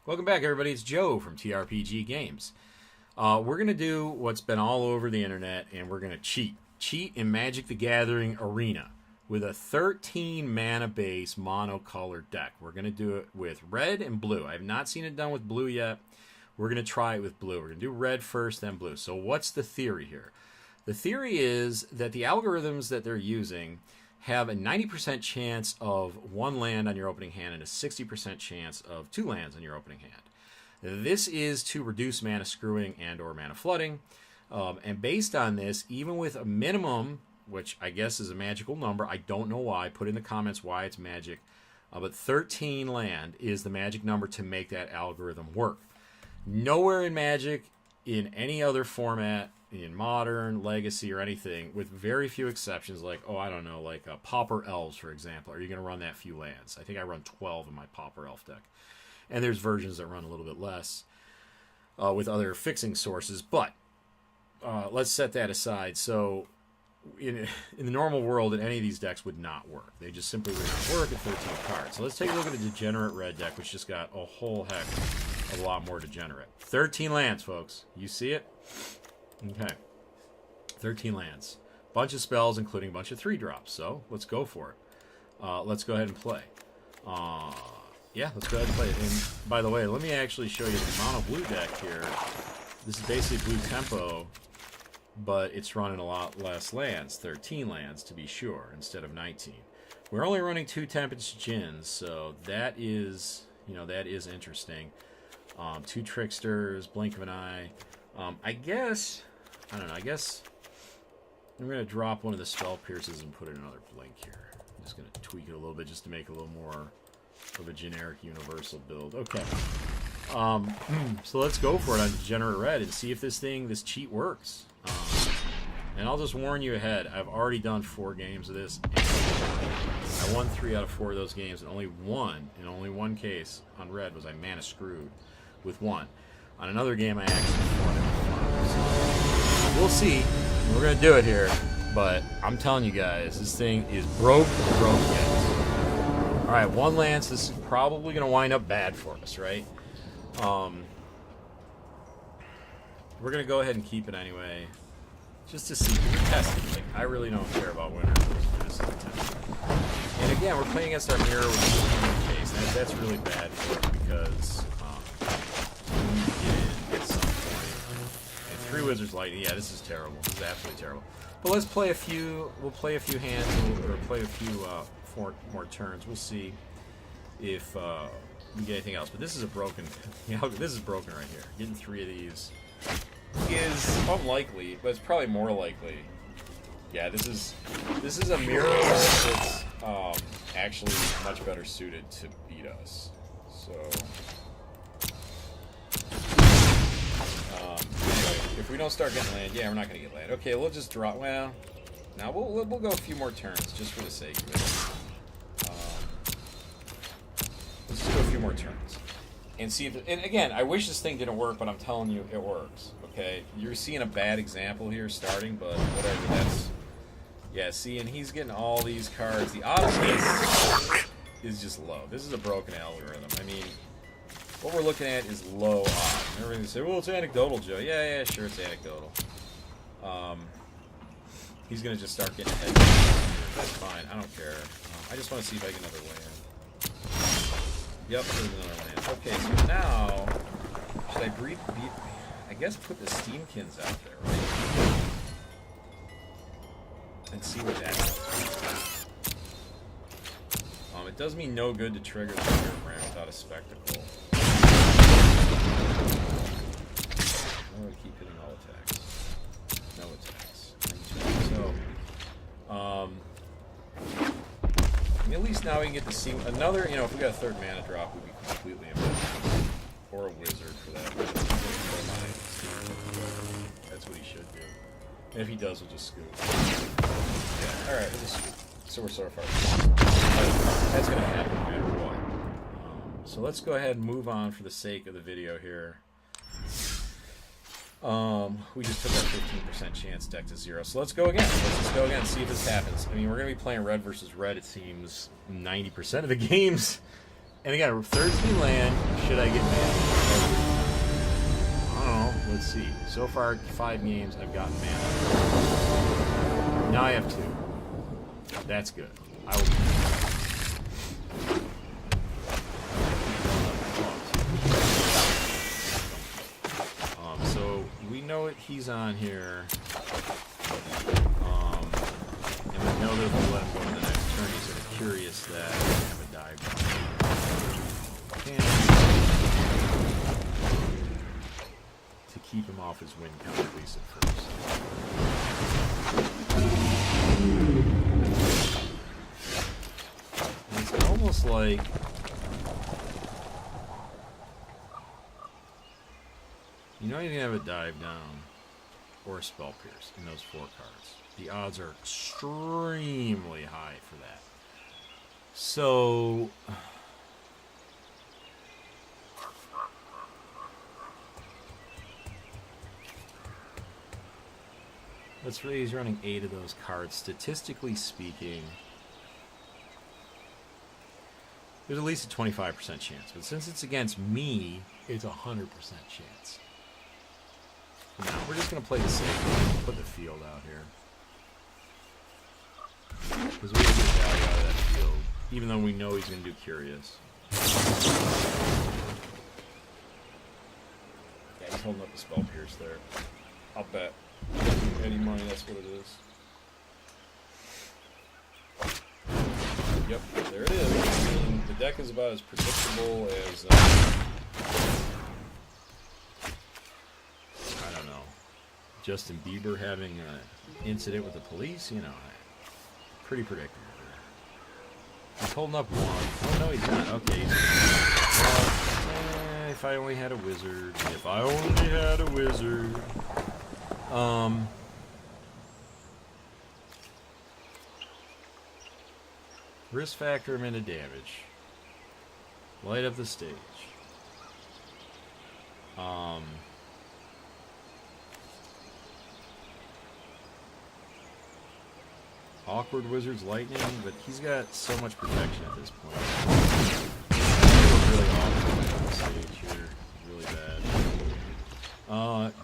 Welcome back, everybody. It's Joe from TRPG Games. We're going to do what's been all over the internet, and we're going to cheat. Cheat in Magic the Gathering Arena with a 13 mana base monocolored deck. We're going to do it with red and blue. I have not seen it done with blue yet. We're going to try it with blue. We're going to do red first, then blue. So what's the theory here? The theory is that the algorithms that they're using have a 90% chance of one land on your opening hand and a 60% chance of two lands on your opening hand. This is to reduce mana screwing and or mana flooding. And based on this, even with a minimum, which I guess is a magical number, I don't know why, put in the comments why it's magic, but 13 land is the magic number to make that algorithm work. Nowhere in Magic, in any other format, in Modern, Legacy, or anything, with very few exceptions, like, Pauper Elves, for example. Are you going to run that few lands? I think I run 12 in my Pauper Elf deck. And there's versions that run a little bit less with other fixing sources. But let's set that aside. So in the normal world, in any of these decks would not work. They just simply would not work at 13 cards. So let's take a look at the Degenerate Red deck, which just got a whole heck of a lot more Degenerate. 13 lands, folks. You see it? Okay. 13 lands. Bunch of spells, including a bunch of 3-drops. So let's go for it. Let's go ahead and play. Yeah, let's go ahead and play it. And by the way, let me actually show you the mono blue deck here. This is basically blue tempo, but it's running a lot less lands. 13 lands to be sure, instead of 19. We're only running 2 Tempest Djinns, so that is, that is interesting. 2 Tricksters, Blink of an Eye. I guess I'm going to drop one of the Spell Pierces and put in another Blink here. I'm just going to tweak it a little bit just to make it a little more of a generic universal build. Okay. So let's go for it on Degenerate Red and see if this cheat works. And I'll just warn you ahead, I've already done 4 games of this. I won 3 out of 4 of those games, and only one case on Red was I mana screwed with 1. On another game, I actually won it. So we'll see. We're going to do it here. But I'm telling you guys, this thing is broke, guys. Alright, 1 lance. This is probably going to wind up bad for us, right? We're going to go ahead and keep it anyway. Just to see. We're testing. I really don't care about winners. This is a test. And again, we're playing against our mirror with the case. That's really bad for us because at some point. And 3 Wizards Lightning. Yeah, this is terrible. This is absolutely terrible. But let's play a few. We'll play a few hands, or play a few more turns. We'll see if we get anything else. But this is a broken. This is broken right here. Getting 3 of these is unlikely, but it's probably more likely. Yeah, this is a mirror that's actually much better suited to beat us. So. Anyway, if we don't start getting land, yeah, we're not going to get land. Okay, we'll just draw. Well, now we'll go a few more turns just for the sake of it. Let's just do a few more turns and see if. And again, I wish this thing didn't work, but I'm telling you, it works. Okay, you're seeing a bad example here starting, but whatever. That's see, and he's getting all these cards. The odds is just low. This is a broken algorithm. I mean. What we're looking at is low odds. Everything say, well, it's anecdotal, Joe. Yeah, sure, it's anecdotal. He's going to just start getting ahead. That's fine. I don't care. I just want to see if I get another land. Yep, there's another land. Okay, so now, should I I guess put the Steamkins out there, right? And see what that does. It does me no good to trigger the Spirit Brand without a Spectacle. I'm going to keep hitting all attacks. No attacks. So, at least now we can get to see another, if we got a 3rd mana drop, we'd be completely amazing. Or a wizard for that. That's what he should do. And if he does, we'll just scoop. Yeah, alright, we'll just scoop. So we're so far. That's going to happen no matter what. So let's go ahead and move on for the sake of the video here. We just took our 15% chance deck to 0. So let's go again. Let's just go again and see if this happens. I mean, we're going to be playing red versus red, it seems, 90% of the games. And again, 13 land. Should I get mana? I don't know. Let's see. So far, 5 games, I've gotten mana. Now I have 2. That's good. I will. So we know it. He's on here. And we know that we'll let him go to the next turn. He's sort of curious that we have a dive down. To keep him off his win count, at least at first. And it's almost like you know you can have a dive down or a spell pierce in those 4 cards. The odds are extremely high for that. So let's say he's running 8 of those cards. Statistically speaking, there's at least a 25% chance. But since it's against me, it's a 100% chance. Now, we're just going to play the safe. Put the field out here. Because we get value out of that field. Even though we know he's going to do curious. Yeah, he's holding up the spell pierce there. I'll bet. Any money, that's what it is. Yep, there it is. I mean, the deck is about as predictable as... I don't know. Justin Bieber having an incident with the police, you know, pretty predictable. He's holding up 1. Oh, no, he's not. Okay, he's... Well, if I only had a wizard. If I only had a wizard. Risk factor him into damage. Light up the stage. Awkward Wizard's Lightning, but he's got so much protection at this point. Really awkward on the stage here. Really bad.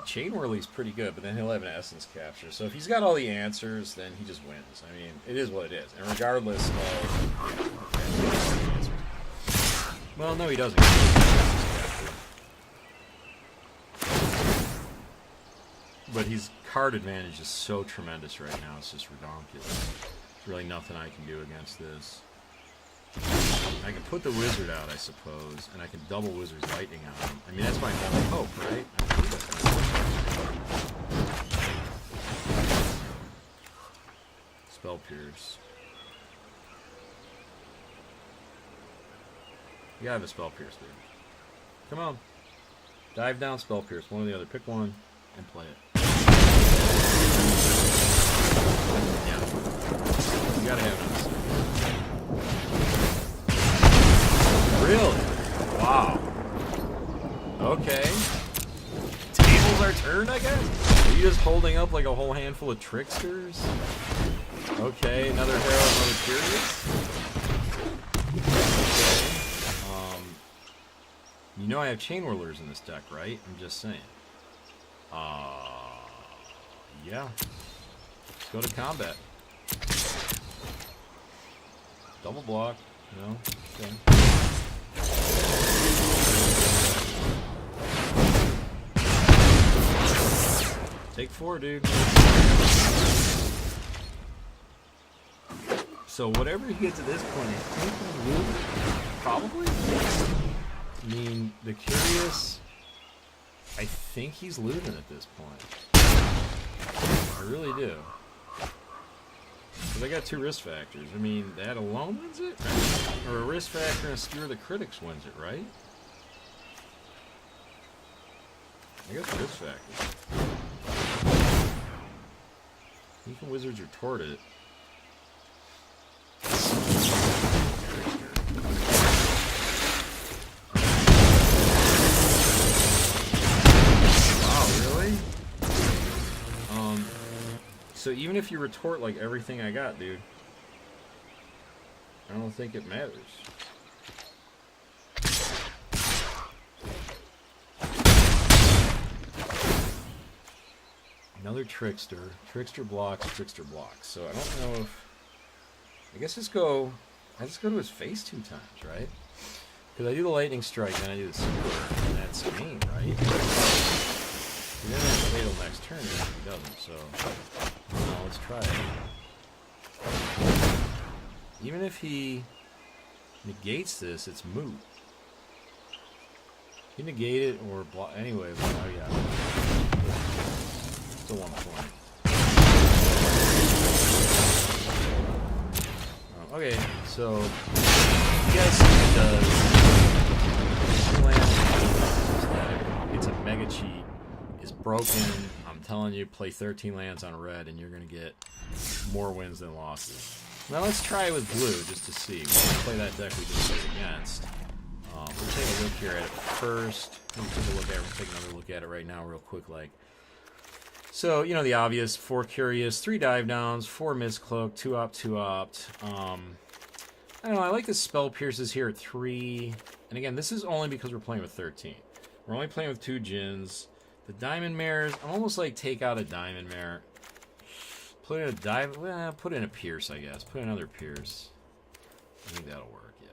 Chain Whirly's pretty good, but then he'll have an Essence Capture. So if he's got all the answers, then he just wins. I mean, it is what it is. And regardless of... Yeah, okay, well, no, he doesn't. But his card advantage is so tremendous right now, it's just redonkulous. There's really nothing I can do against this. I can put the wizard out, I suppose, and I can double Wizard's Lightning on him. I mean, that's my only hope, right? I believe that's my only hope. Spell Pierce. You gotta have a Spell Pierce, dude. Come on. Dive down, Spell Pierce. One or the other. Pick one and play it. Yeah. You gotta have it. Really? Wow. Okay. Tables are turned, I guess? Are you just holding up like a whole handful of tricksters? Okay, another Herald, another Curious? Okay. You know I have Chain Whirlers in this deck, right? I'm just saying. Yeah. Let's go to combat. Double block. No. Okay. Take 4, dude. So whatever he gets at this point, I think he'll lose. Probably. I mean, the Curious, I think he's losing at this point. I really do. Because I got 2 risk factors. I mean, that alone wins it? Or a risk factor and a Skewer the Critics wins it, right? I got the risk factors. You can Wizards retort it. So even if you retort like everything I got, dude, I don't think it matters. Another Trickster. Trickster blocks, Trickster blocks. So I don't know if... I guess I just go to his face 2 times, right? Because I do the Lightning Strike, then I do the Skewer, and that's game, right? He doesn't have to wait till next turn if he doesn't, so... Well, let's try it. Even if he negates this, it's moot. He negated or block... Anyway, oh yeah. Still 1 point. Okay, so you guys see what it does. It's a mega cheat. It's broken. I'm telling you, play 13 lands on red and you're going to get more wins than losses. Now let's try it with blue just to see. We'll play that deck we just played against. We'll take a look here at it first. We'll take another look at it right now real quick like. So, you know, the obvious, 4 Curious, 3 Dive Downs, 4 Mistcloak, 2 Opt, 2 Opt. I don't know, I like the Spell Pierces here at 3. And again, this is only because we're playing with 13. We're only playing with 2 Djinns. The Diamond Mares, I almost like take out a Diamond Mare. Put in a Dive, well, put in a Pierce, I guess. Put in another Pierce. I think that'll work, yeah.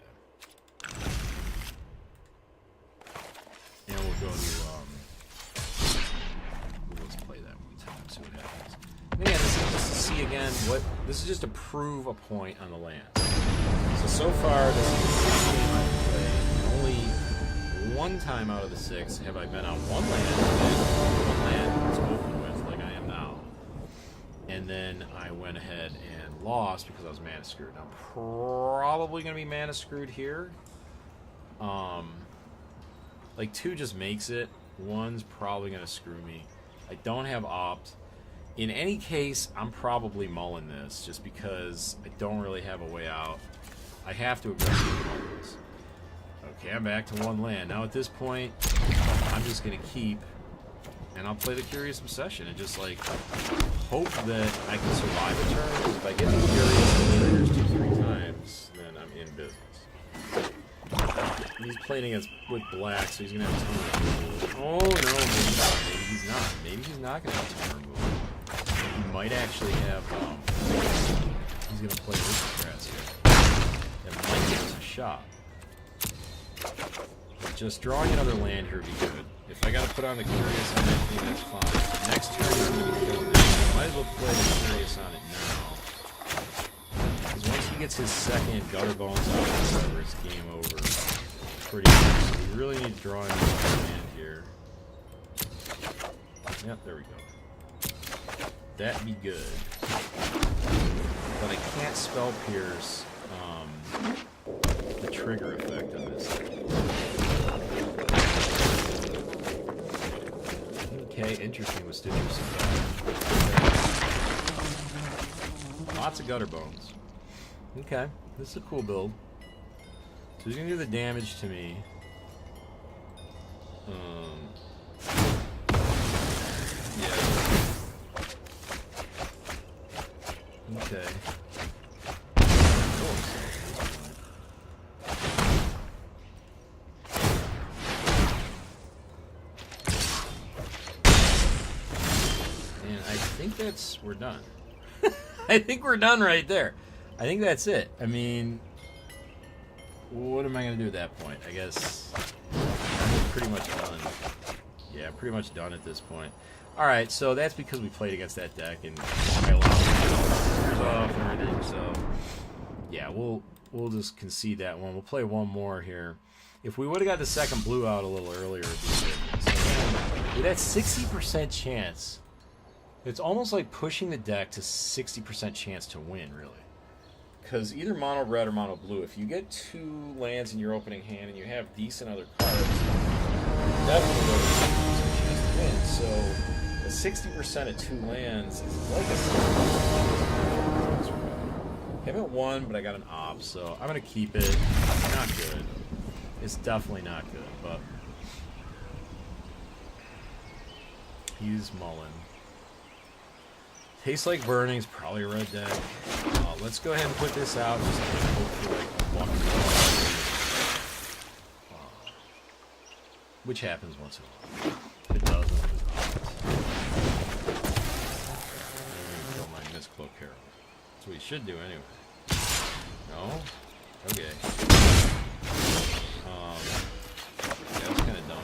And we'll go to, let's play that one time, see what happens. And again, this is just to see again what, this is just to prove a point on the land. So far, this is the 6th game I've played. Only 1 time out of the 6 have I been on 1 land, and 1 land was open with, like I am now. And then I went ahead and lost because I was mana screwed. I'm probably going to be mana screwed here. Like 2 just makes it. 1's probably going to screw me. I don't have Opt. In any case, I'm probably mulling this just because I don't really have a way out. I have to aggressively mull this. Okay, I'm back to 1 land. Now at this point, I'm just going to keep, and I'll play the Curious Obsession and just like hope that I can survive a turn. If I get the Curious triggers 2-3 times, then I'm in business. He's playing against with black, so he's gonna have time to remove. Oh no, maybe not. Maybe he's not. Maybe he's not gonna have time to remove. He might actually have. He's gonna play Aristocrats here. That might give us a shot. But just drawing another land here would be good. If I gotta put on the Curious on anything, that's fine. Next turn he's gonna be killing it. Might as well play the Curious on it now. Because once he gets his second Gutter Bones out or whatever, it's game over. Pretty much. So we really need to draw in another land here. Yep, there we go. That'd be good. But I can't Spell Pierce the trigger effect on this thing. Okay, interesting with Stitchers. Lots of Gutter Bones. Okay, this is a cool build. So he's gonna do the damage to me. Yeah. Okay. And I think we're done. I think we're done right there. I think that's it. I mean, what am I going to do at that point? I guess I'm pretty much done. Yeah, pretty much done at this point. Alright, so that's because we played against that deck and I allowed it off and everything, so yeah, we'll just concede that one. We'll play 1 more here. If we would have got the second blue out a little earlier, it'd be good. So with that 60% chance, it's almost like pushing the deck to 60% chance to win, really. Because either mono red or mono blue, if you get 2 lands in your opening hand and you have decent other cards, definitely a chance to win. So the 60% of 2 lands is like a 60%. I haven't won, but I got an Opt, so I'm going to keep it. Not good. It's definitely not good, but he's mulling. Tastes Like Burning's probably a red deck. Let's go ahead and put this out. Just hopefully walk which happens once in a while. If it doesn't, Cloak Herald. That's what he should do anyway. No? Okay. That was kind of dumb.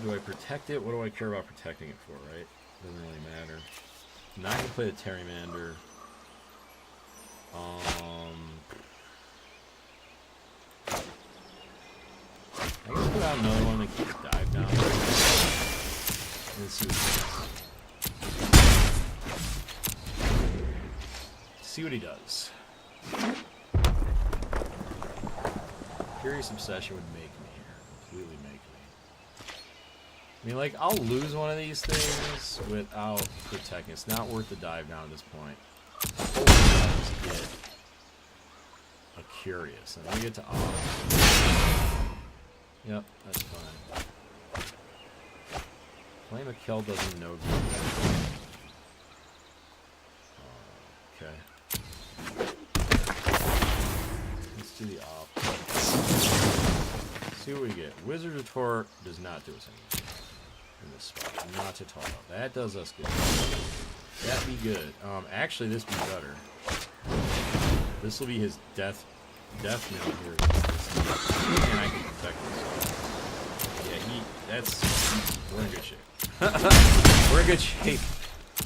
Do I protect it? What do I care about protecting it for, right? Doesn't really matter. I'm not going to play the Terrimander. I guess put out another one and keep the dive down. Let's see what he does. Curious Obsession would make me here. Completely make me. I mean, like, I'll lose one of these things without protecting. It's not worth the dive down at this point. Hopefully I'll just get a Curious. And then we get to off. Yep, that's fine. Flame of Kel doesn't know good. Okay. Let's do the off. See what we get. Wizard Retort does not do us anything in this spot. Not at all. That does us good. That'd be good. Actually, this would be better. This will be his death knell here. And I can protect this. Yeah, we're in good shape. We're in good shape.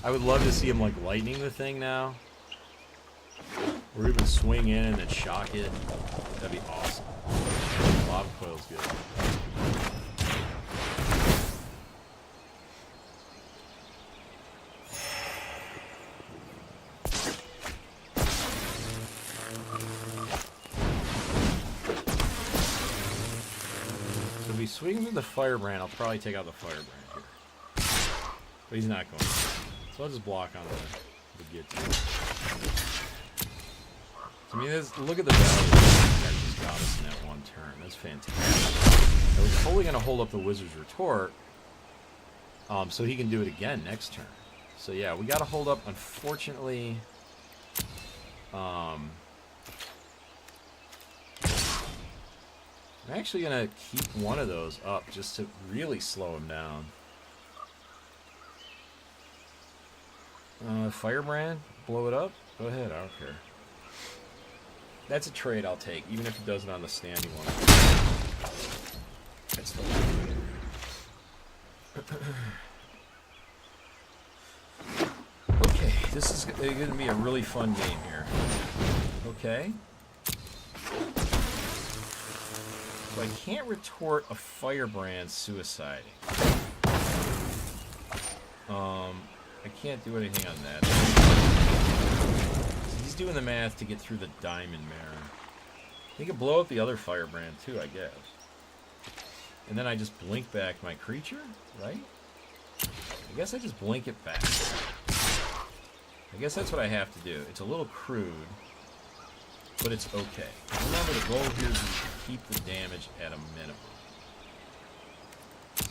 I would love to see him like lightning the thing now. Or even swing in and then shock it. That'd be awesome. Lava Coil's good. So if he swings with the Firebrand, I'll probably take out the Firebrand here. But he's not going to. So I'll just block on the get to. I mean, look at the value that just got us in that one turn. That's fantastic. I was totally going to hold up the Wizard's Retort so he can do it again next turn. So yeah, we got to hold up. Unfortunately, I'm actually going to keep one of those up just to really slow him down. Firebrand, blow it up. Go ahead, I don't care. That's a trade I'll take, even if it does it on the standing one. That's the one. Okay, this is going to be a really fun game here. Okay. So I can't retort a Firebrand suiciding. I can't do anything on that. He's doing the math to get through the Diamond Mare. He could blow up the other Firebrand too, I guess. And then I just blink back my creature, right? I guess I just blink it back. I guess that's what I have to do. It's a little crude, but it's okay. Remember, the goal here is to keep the damage at a minimum.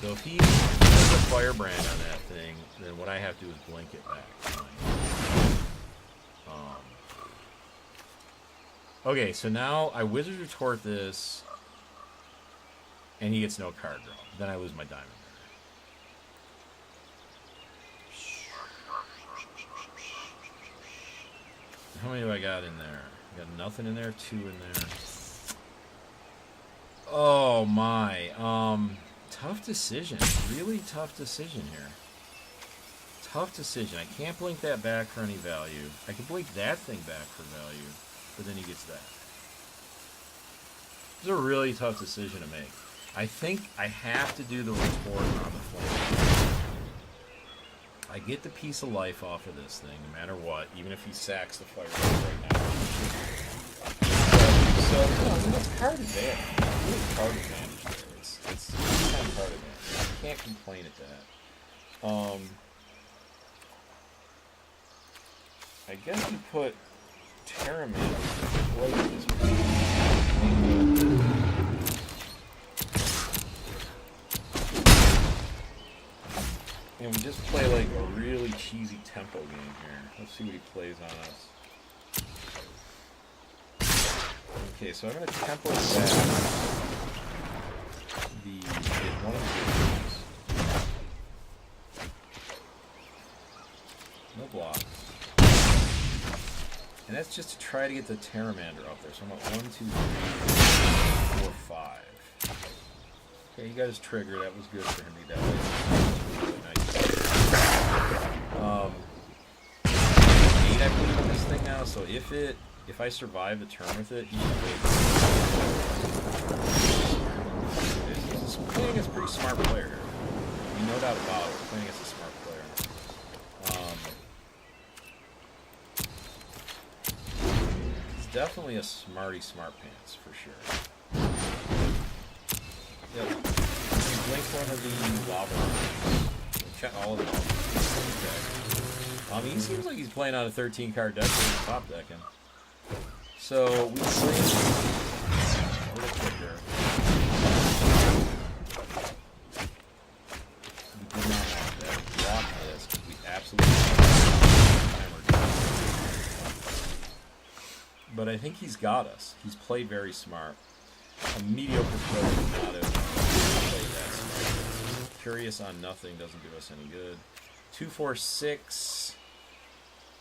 So if he has a Firebrand on that thing, then what I have to do is blink it back. Okay, so now I Wizard Retort this, and he gets no card draw. Then I lose my Diamond Mare. How many do I got in there? I got nothing in there, 2 in there. Oh my. Tough decision. Really tough decision here. Tough decision. I can't blink that back for any value. I can blink that thing back for value, but then he gets that. It's a really tough decision to make. I think I have to do the retort on the flame. I get the piece of life off of this thing, no matter what, even if he sacks the fire right now. So, that's card advantage. Really card advantage there. It's kind of card advantage. I can't complain at that. I guess you put Terramid right this way. And we just play like a really cheesy tempo game here. Let's see what he plays on us. Okay, so I'm going to tempo back one of the games. that's just to try to get the Terramander up there. So I'm at 1, 2, 3, 4, 5. Okay, he got his trigger. That was good for him to get that way. Really nice. 8 I put on this thing now, so if I survive the turn with it, he can wait. He's playing against a pretty smart player here. I mean, no doubt about it. Playing against a smart player. He's definitely a smart pants for sure. Yep. He blinked one of the lava. Check all of them. Okay. He seems like he's playing on a 13-card deck with his top decking. So we play a little quicker. We did not want that. We blocked this because we absolutely hammered. But I think he's got us. He's played very smart. A mediocre player would not have played that smart. Curious on nothing doesn't do us any good. 2, 4, 6.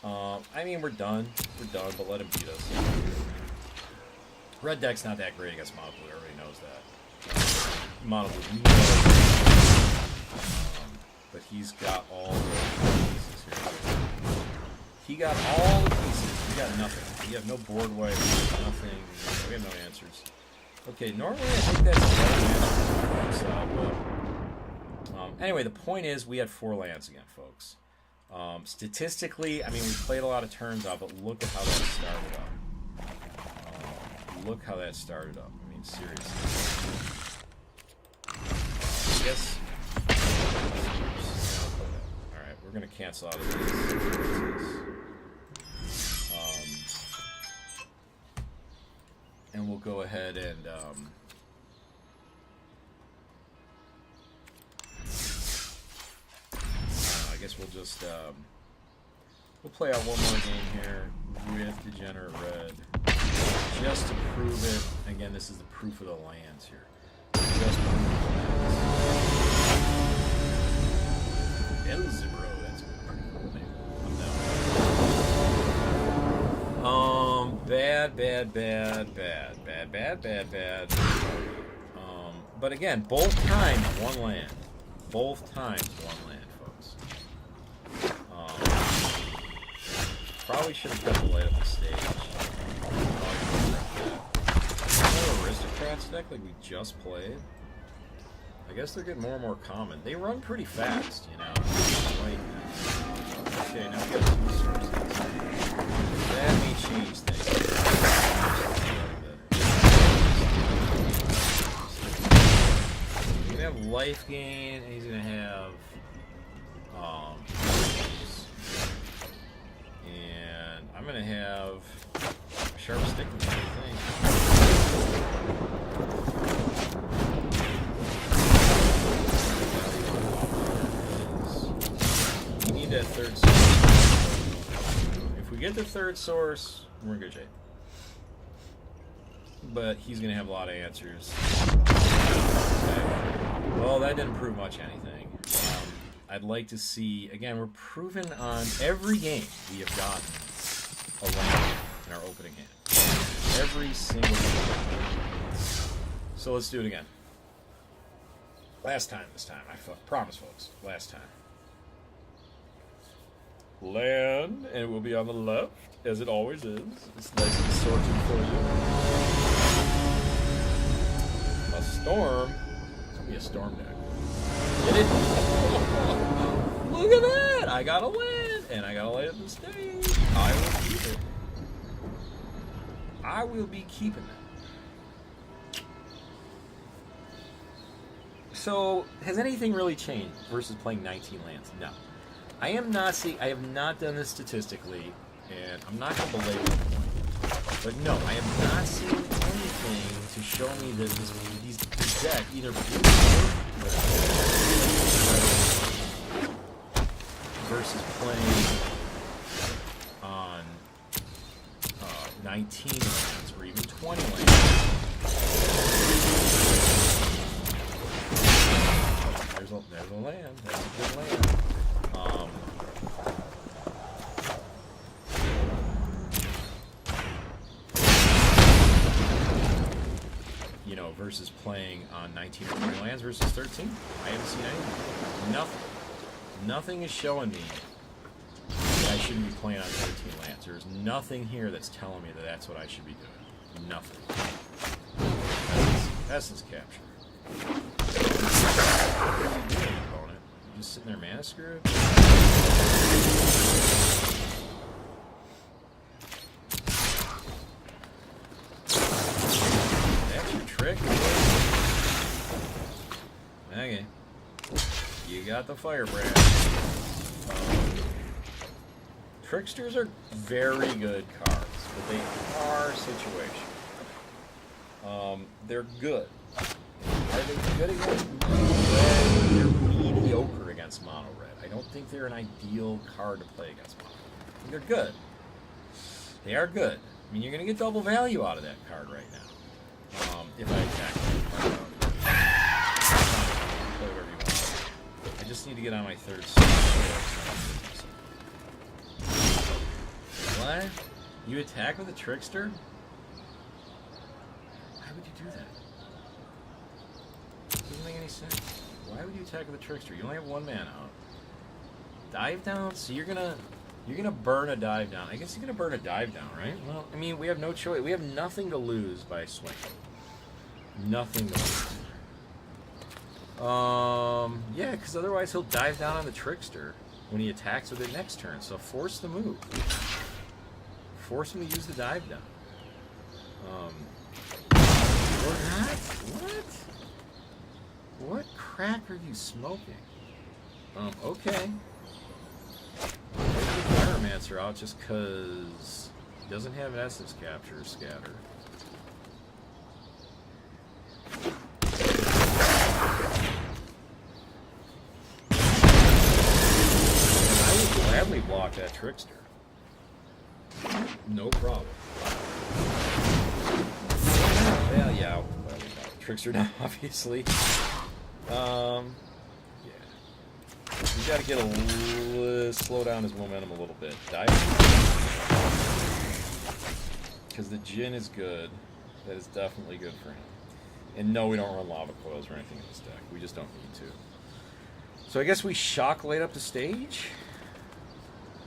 I mean, we're done. We're done, but let him beat us. Red deck's not that great against Mono Blue. Everybody knows that. Mono Blue but he's got all the pieces here. He got all the pieces. We got nothing. We have no board wipe. Nothing. We have no answers. Okay, normally I think that's a better answer. Anyway, the point is we had 4 lands again, folks. Statistically, I mean, we played a lot of turns out, but look at how that started up. Look how that started up. I mean, seriously. I guess. Alright, we're going to cancel out of these. And we'll go ahead and. I guess we'll just. We'll play out one more game here with Degenerate Red. Just to prove it. Again, this is the proof of the lands here. Just proof of the lands. Elzebro, that's a pretty cool name. I'm down. Bad. But again, both times one land. Both times one land, folks. Probably should have kept the light up the stage. Aristocrats deck like we just played. I guess they're getting more and more common. They run pretty fast, you know. Like, okay, now we got 2 sources. That may change things. He's gonna have life gain, and he's gonna have and I'm gonna have sharp stick with me, I think. We need that third source. If we get the third source, we're in good shape. But he's going to have a lot of answers. Okay. Well, that didn't prove much anything. I'd like to see, again, we're proven on every game we have gotten a land in our opening hand. Every single game. So let's do it again. This time. I promise, folks. Last time. Land, and it will be on the left, as it always is. It's nice and sorted for you. A storm. It's going to be a storm deck. Get it? Look at that! I got a land, and I got to light up the stage. I will keep it. I will be keeping that. So, has anything really changed versus playing 19 lands? No. I have not done this statistically, and I'm not going to belabor the point. But no, I have not seen anything to show me that this deck either versus playing on 19 lands or even 20 lands. There's a land. That's a good land. versus playing on 19 or 20 lands versus 13. I haven't seen anything. Nothing. Nothing is showing me that I shouldn't be playing on 13 lands. There's nothing here that's telling me that that's what I should be doing. Nothing. Essence capture. Opponent. You just sitting there mana screwed? That's your trick? Okay. You got the firebrand. Tricksters are very good cards, but they are situational. They're good. Are they good against mono red? They're mediocre against mono red. I don't think they're an ideal card to play against mono red. They're good. They are good. I mean, you're going to get double value out of that card right now. If I attack them. Play whatever you want. I just need to get on my third sword. What? You attack with a trickster? Why would you do that? It doesn't make any sense. Why would you attack with a trickster? You only have one man out. Dive down? So you're gonna burn a dive down. I guess you're gonna burn a dive down, right? Well, I mean, we have no choice. We have nothing to lose by swinging. Nothing to lose. Yeah, because otherwise he'll dive down on the trickster when he attacks with it next turn. So force the move. Force him to use the dive down. Or not? What crack are you smoking? Okay. Maybe the Pyromancer out just because he doesn't have Essence Capture or Scatter. I would gladly block that Trickster. No problem. Well, yeah, Trickster now, obviously. Yeah. You gotta get slow down his momentum a little bit. Dive. Because the Djinn is good. That is definitely good for him. And no, we don't run Lava Coils or anything in this deck. We just don't need to. So I guess we Shock Light up the stage.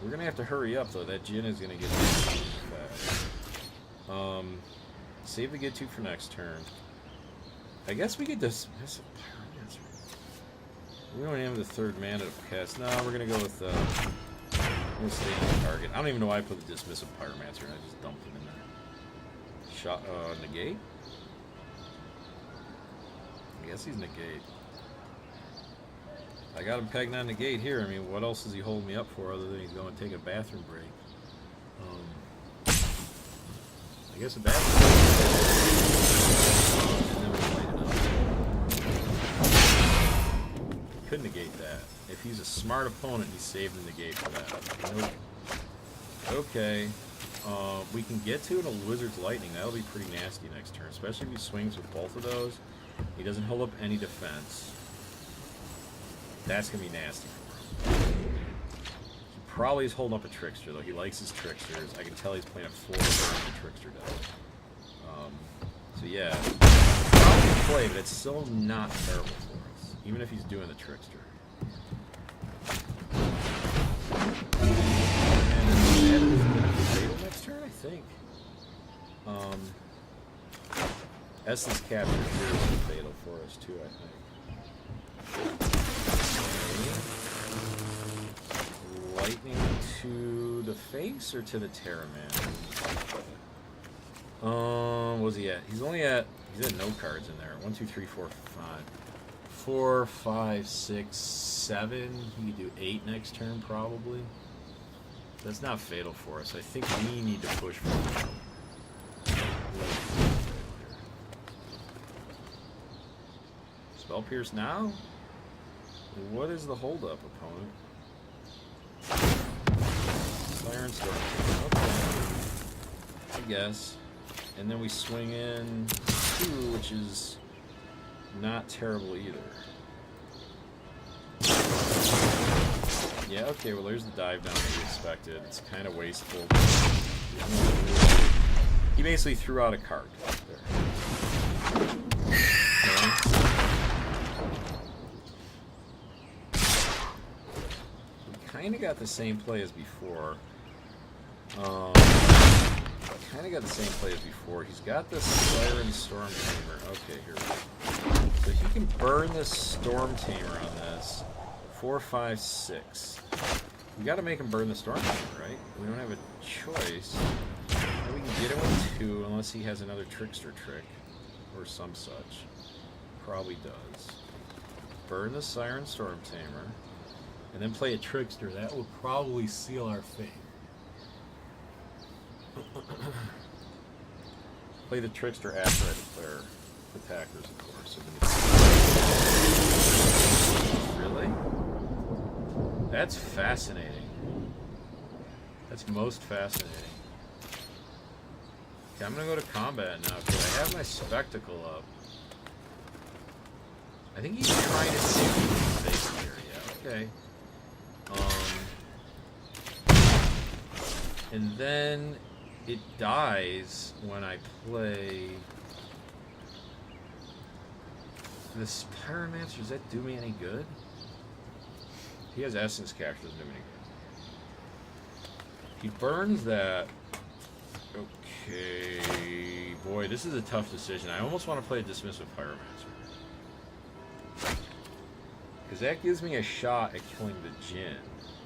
We're gonna have to hurry up though. That Djinn is gonna get fast. Save the get to for next turn. I guess we could dismiss a Pyromancer. We don't have the third mana to cast. No, we're gonna go with we'll stay on the target. I don't even know why I put the dismissive Pyromancer and I just dumped him in there. Shot negate? I guess he's negate. I got him pegged on negate here. I mean, what else is he holding me up for other than he's going to take a bathroom break? I guess a bathroom break. And then we'll light it up. Could negate that. If he's a smart opponent, he saved the negate for that. Nope. Okay. We can get to it a Wizard's Lightning. That'll be pretty nasty next turn, especially if he swings with both of those. He doesn't hold up any defense. That's going to be nasty for him. He probably is holding up a Trickster, though. He likes his Tricksters. I can tell he's playing a 4-turn Trickster deck. So yeah, probably play, but it's still not terrible for us, even if he's doing the Trickster. And then is going to be fatal next turn, I think. Essence Capture here is fatal for us, too, I think. Lightning to the face or to the Terraman? What's he at? He's at no cards in there. 1, 2, 3, 4, 5. 4, 5, 6, 7. He could do 8 next turn, probably. That's not fatal for us. I think we need to push for it. Spell Pierce now? What is the holdup, opponent? Siren Storm. Okay. I guess. And then we swing in 2, which is not terrible either. Yeah, okay, well there's the dive down that we expected. It's kind of wasteful. He basically threw out a card there. Okay. We kind of got the same play as before. Kind of got the same play as before. He's got the Siren Storm Tamer. Okay, here we go. So he can burn this Storm Tamer on this. 4, 5, 6. We got to make him burn the Storm Tamer, right? We don't have a choice. And we can get him with 2 unless he has another Trickster trick or some such. Probably does. Burn the Siren Storm Tamer. And then play a Trickster. That will probably seal our fate. Play the Trickster after I declare attackers, of course. Really? That's fascinating. That's most fascinating. Okay, I'm gonna go to combat now because I have my spectacle up. I think he's trying to save me from face here. Yeah, okay. And then it dies when I play this Pyromancer. Does that do me any good? He has Essence Capture, doesn't do me any good. He burns that. Okay. Boy, this is a tough decision. I almost want to play a Dismissive Pyromancer. Because that gives me a shot at killing the Djinn.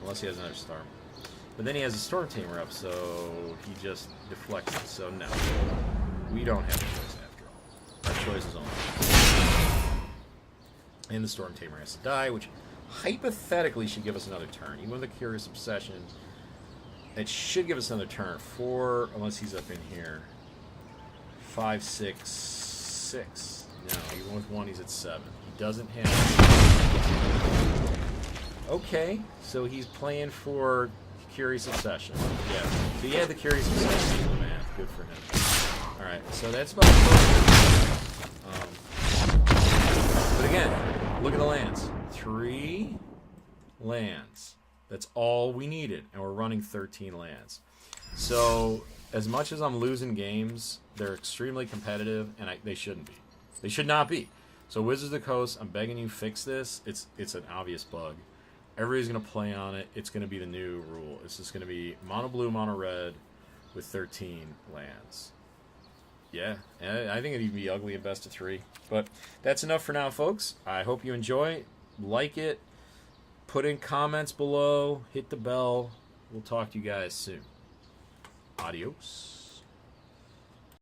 Unless he has another Storm. But then he has a Storm Tamer up, so he just deflects it. So no. We don't have a choice after all. Our choice is only. And the Storm Tamer has to die, which hypothetically should give us another turn. Even with a Curious Obsession, it should give us another turn. 4, unless he's up in here. 5, 6, 6. No, even with 1, he's at 7. He doesn't have... Okay, so he's playing for Curious Obsession. Yeah, so he had the Curious Obsession in the math. Good for him. Alright, so that's about but again, look at the lands. 3 lands. That's all we needed, and we're running 13 lands. So, as much as I'm losing games, they're extremely competitive, and they shouldn't be. They should not be. So, Wizards of the Coast, I'm begging you, fix this. It's an obvious bug. Everybody's going to play on it. It's going to be the new rule. It's just going to be mono blue, mono red with 13 lands. Yeah, I think it'd be ugly at best of 3. But that's enough for now, folks. I hope you enjoy. Like it. Put in comments below. Hit the bell. We'll talk to you guys soon. Adios.